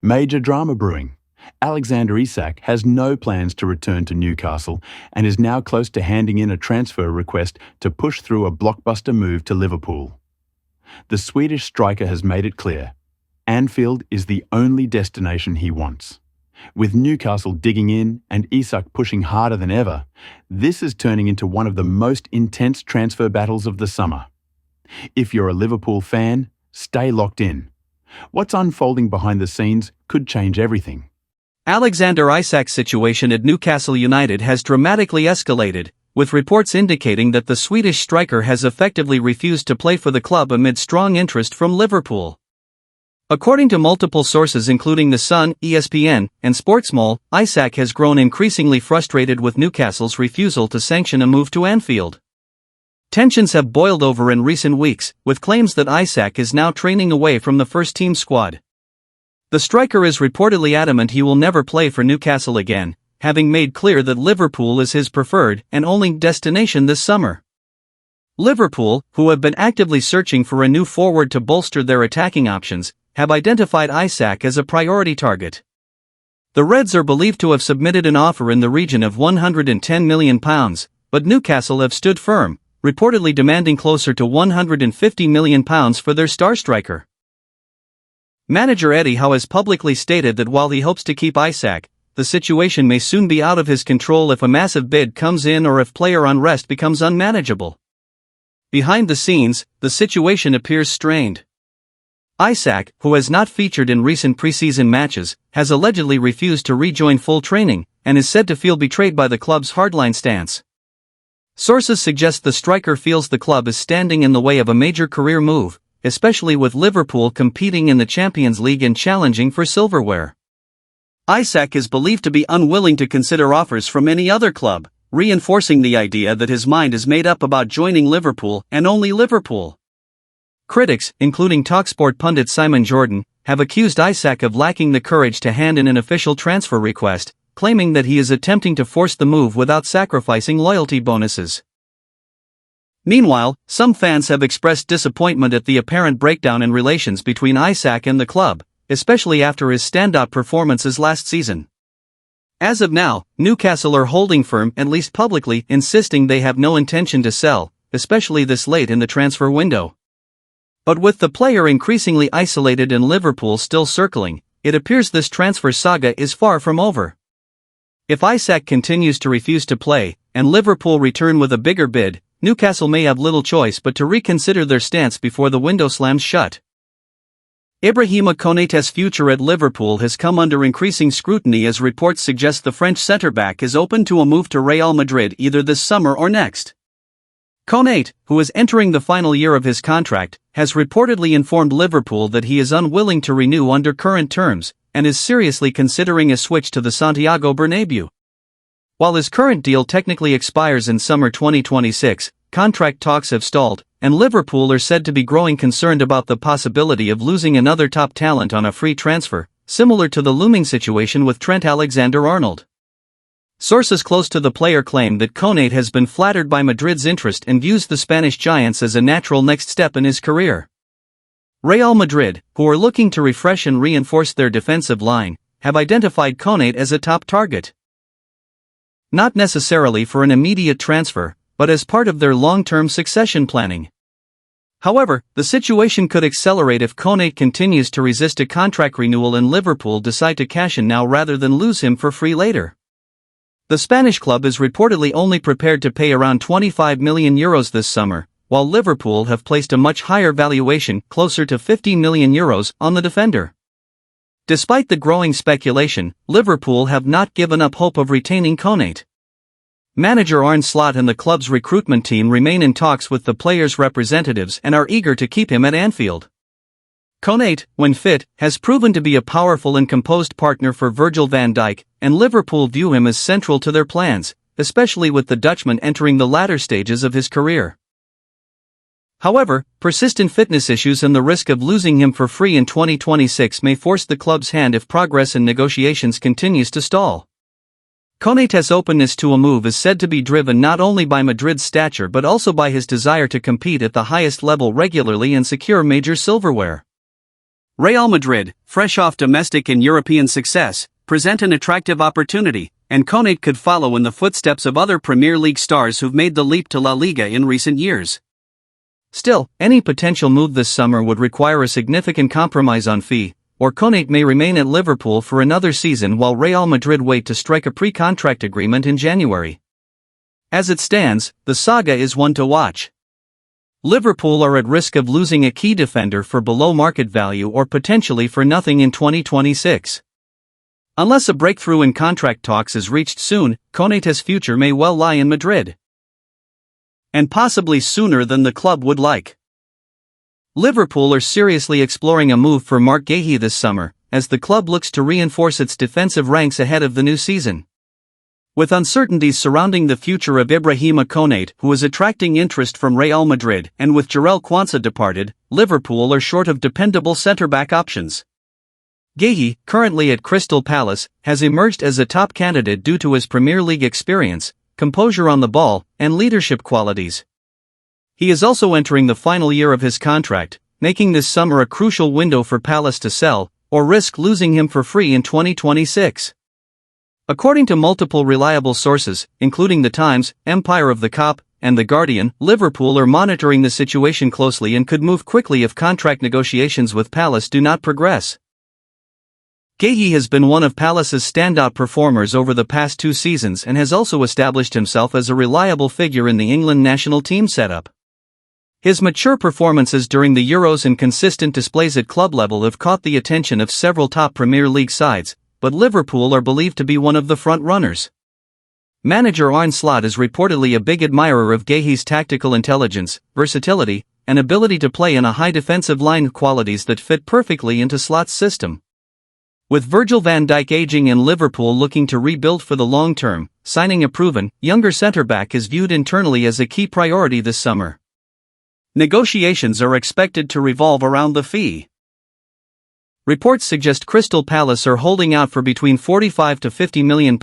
Major drama brewing. Alexander Isak has no plans to return to Newcastle and is now close to handing in a transfer request to push through a blockbuster move to Liverpool. The Swedish striker has made it clear, Anfield is the only destination he wants. With Newcastle digging in and Isak pushing harder than ever, this is turning into one of the most intense transfer battles of the summer. If you're a Liverpool fan, stay locked in. What's unfolding behind the scenes could change everything. Alexander Isak's situation at Newcastle United has dramatically escalated, with reports indicating that the Swedish striker has effectively refused to play for the club amid strong interest from Liverpool. According to multiple sources including The Sun, ESPN, and Sportsmall, Isak has grown increasingly frustrated with Newcastle's refusal to sanction a move to Anfield. Tensions have boiled over in recent weeks, with claims that Isak is now training away from the first-team squad. The striker is reportedly adamant he will never play for Newcastle again, having made clear that Liverpool is his preferred and only destination this summer. Liverpool, who have been actively searching for a new forward to bolster their attacking options, have identified Isak as a priority target. The Reds are believed to have submitted an offer in the region of £110 million, but Newcastle have stood firm, reportedly demanding closer to £150 million for their star striker. Manager Eddie Howe has publicly stated that while he hopes to keep Isak, the situation may soon be out of his control if a massive bid comes in or if player unrest becomes unmanageable. Behind the scenes, the situation appears strained. Isak, who has not featured in recent preseason matches, has allegedly refused to rejoin full training, and is said to feel betrayed by the club's hardline stance. Sources suggest the striker feels the club is standing in the way of a major career move, especially with Liverpool competing in the Champions League and challenging for silverware. Isak is believed to be unwilling to consider offers from any other club, reinforcing the idea that his mind is made up about joining Liverpool and only Liverpool. Critics, including TalkSport pundit Simon Jordan, have accused Isak of lacking the courage to hand in an official transfer request, claiming that he is attempting to force the move without sacrificing loyalty bonuses. Meanwhile, some fans have expressed disappointment at the apparent breakdown in relations between Isak and the club, especially after his standout performances last season. As of now, Newcastle are holding firm, at least publicly, insisting they have no intention to sell, especially this late in the transfer window. But with the player increasingly isolated and Liverpool still circling, it appears this transfer saga is far from over. If Isak continues to refuse to play, and Liverpool return with a bigger bid, Newcastle may have little choice but to reconsider their stance before the window slams shut. Ibrahima Konaté's future at Liverpool has come under increasing scrutiny as reports suggest the French centre-back is open to a move to Real Madrid either this summer or next. Konaté, who is entering the final year of his contract, has reportedly informed Liverpool that he is unwilling to renew under current terms, and is seriously considering a switch to the Santiago Bernabéu. While his current deal technically expires in summer 2026, contract talks have stalled, and Liverpool are said to be growing concerned about the possibility of losing another top talent on a free transfer, similar to the looming situation with Trent Alexander-Arnold. Sources close to the player claim that Konaté has been flattered by Madrid's interest and views the Spanish giants as a natural next step in his career. Real Madrid, who are looking to refresh and reinforce their defensive line, have identified Konaté as a top target. Not necessarily for an immediate transfer, but as part of their long-term succession planning. However, the situation could accelerate if Konaté continues to resist a contract renewal and Liverpool decide to cash in now rather than lose him for free later. The Spanish club is reportedly only prepared to pay around €25 million this summer, while Liverpool have placed a much higher valuation, closer to €15 million, on the defender. Despite the growing speculation, Liverpool have not given up hope of retaining Konaté. Manager Arne Slot and the club's recruitment team remain in talks with the player's representatives and are eager to keep him at Anfield. Konaté, when fit, has proven to be a powerful and composed partner for Virgil van Dijk, and Liverpool view him as central to their plans, especially with the Dutchman entering the latter stages of his career. However, persistent fitness issues and the risk of losing him for free in 2026 may force the club's hand if progress in negotiations continues to stall. Konaté's openness to a move is said to be driven not only by Madrid's stature but also by his desire to compete at the highest level regularly and secure major silverware. Real Madrid, fresh off domestic and European success, present an attractive opportunity, and Konate could follow in the footsteps of other Premier League stars who've made the leap to La Liga in recent years. Still, any potential move this summer would require a significant compromise on fee, or Konate may remain at Liverpool for another season while Real Madrid wait to strike a pre-contract agreement in January. As it stands, the saga is one to watch. Liverpool are at risk of losing a key defender for below market value or potentially for nothing in 2026. Unless a breakthrough in contract talks is reached soon, Konate's future may well lie in Madrid. And possibly sooner than the club would like. Liverpool are seriously exploring a move for Marc Guéhi this summer, as the club looks to reinforce its defensive ranks ahead of the new season. With uncertainties surrounding the future of Ibrahima Konate, who is attracting interest from Real Madrid, and with Jarell Quansah departed, Liverpool are short of dependable centre-back options. Guéhi, currently at Crystal Palace, has emerged as a top candidate due to his Premier League experience, composure on the ball, and leadership qualities. He is also entering the final year of his contract, making this summer a crucial window for Palace to sell, or risk losing him for free in 2026. According to multiple reliable sources, including The Times, Empire of the Cop, and The Guardian, Liverpool are monitoring the situation closely and could move quickly if contract negotiations with Palace do not progress. Guéhi has been one of Palace's standout performers over the past 2 seasons and has also established himself as a reliable figure in the England national team setup. His mature performances during the Euros and consistent displays at club level have caught the attention of several top Premier League sides, but Liverpool are believed to be one of the front-runners. Manager Arne Slot is reportedly a big admirer of Guéhi's tactical intelligence, versatility, and ability to play in a high defensive line, qualities that fit perfectly into Slot's system. With Virgil van Dijk aging and Liverpool looking to rebuild for the long term, signing a proven, younger centre-back is viewed internally as a key priority this summer. Negotiations are expected to revolve around the fee. Reports suggest Crystal Palace are holding out for between £45 to £50 million,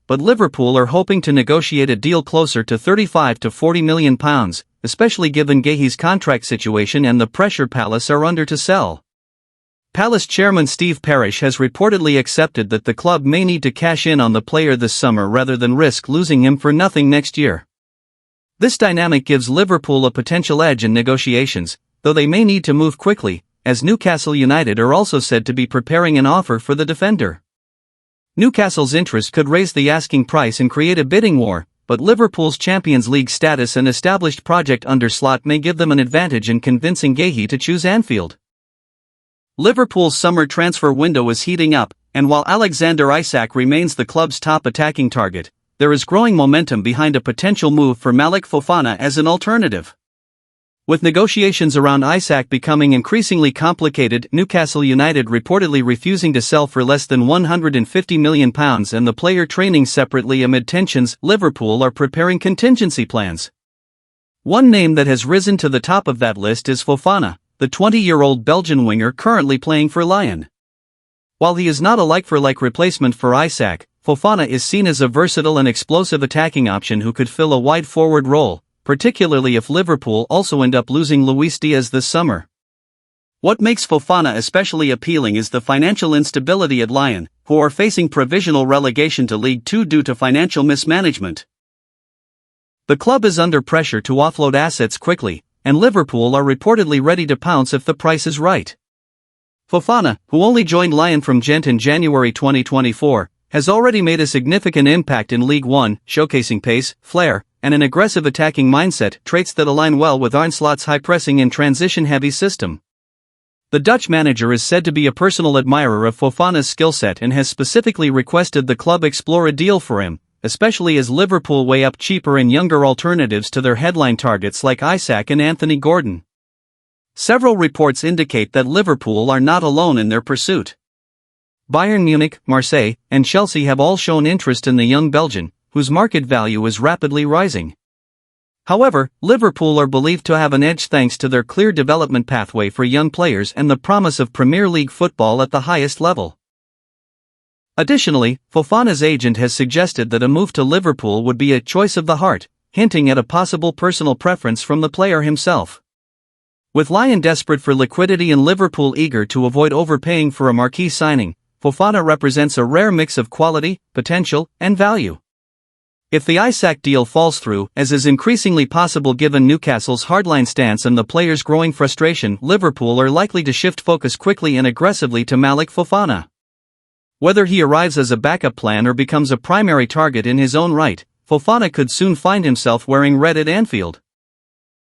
but Liverpool are hoping to negotiate a deal closer to £35 to £40 million, especially given Guéhi's contract situation and the pressure Palace are under to sell. Palace chairman Steve Parish has reportedly accepted that the club may need to cash in on the player this summer rather than risk losing him for nothing next year. This dynamic gives Liverpool a potential edge in negotiations, though they may need to move quickly, as Newcastle United are also said to be preparing an offer for the defender. Newcastle's interest could raise the asking price and create a bidding war, but Liverpool's Champions League status and established project under Slot may give them an advantage in convincing Guéhi to choose Anfield. Liverpool's summer transfer window is heating up, and while Alexander Isak remains the club's top attacking target, there is growing momentum behind a potential move for Malik Fofana as an alternative. With negotiations around Isak becoming increasingly complicated, Newcastle United reportedly refusing to sell for less than £150 million and the player training separately amid tensions, Liverpool are preparing contingency plans. One name that has risen to the top of that list is Fofana, the 20-year-old Belgian winger currently playing for Lyon. While he is not a like-for-like replacement for Isak, Fofana is seen as a versatile and explosive attacking option who could fill a wide forward role, particularly if Liverpool also end up losing Luis Diaz this summer. What makes Fofana especially appealing is the financial instability at Lyon, who are facing provisional relegation to League Two due to financial mismanagement. The club is under pressure to offload assets quickly, and Liverpool are reportedly ready to pounce if the price is right. Fofana, who only joined Lyon from Gent in January 2024, has already made a significant impact in League One, showcasing pace, flair, and an aggressive attacking mindset, traits that align well with Arne Slot's high-pressing and transition-heavy system. The Dutch manager is said to be a personal admirer of Fofana's skill set and has specifically requested the club explore a deal for him, especially as Liverpool weigh up cheaper and younger alternatives to their headline targets like Isak and Anthony Gordon. Several reports indicate that Liverpool are not alone in their pursuit. Bayern Munich, Marseille, and Chelsea have all shown interest in the young Belgian, whose market value is rapidly rising. However, Liverpool are believed to have an edge thanks to their clear development pathway for young players and the promise of Premier League football at the highest level. Additionally, Fofana's agent has suggested that a move to Liverpool would be a choice of the heart, hinting at a possible personal preference from the player himself. With Lyon desperate for liquidity and Liverpool eager to avoid overpaying for a marquee signing, Fofana represents a rare mix of quality, potential, and value. If the Isak deal falls through, as is increasingly possible given Newcastle's hardline stance and the players' growing frustration, Liverpool are likely to shift focus quickly and aggressively to Malik Fofana. Whether he arrives as a backup plan or becomes a primary target in his own right, Fofana could soon find himself wearing red at Anfield.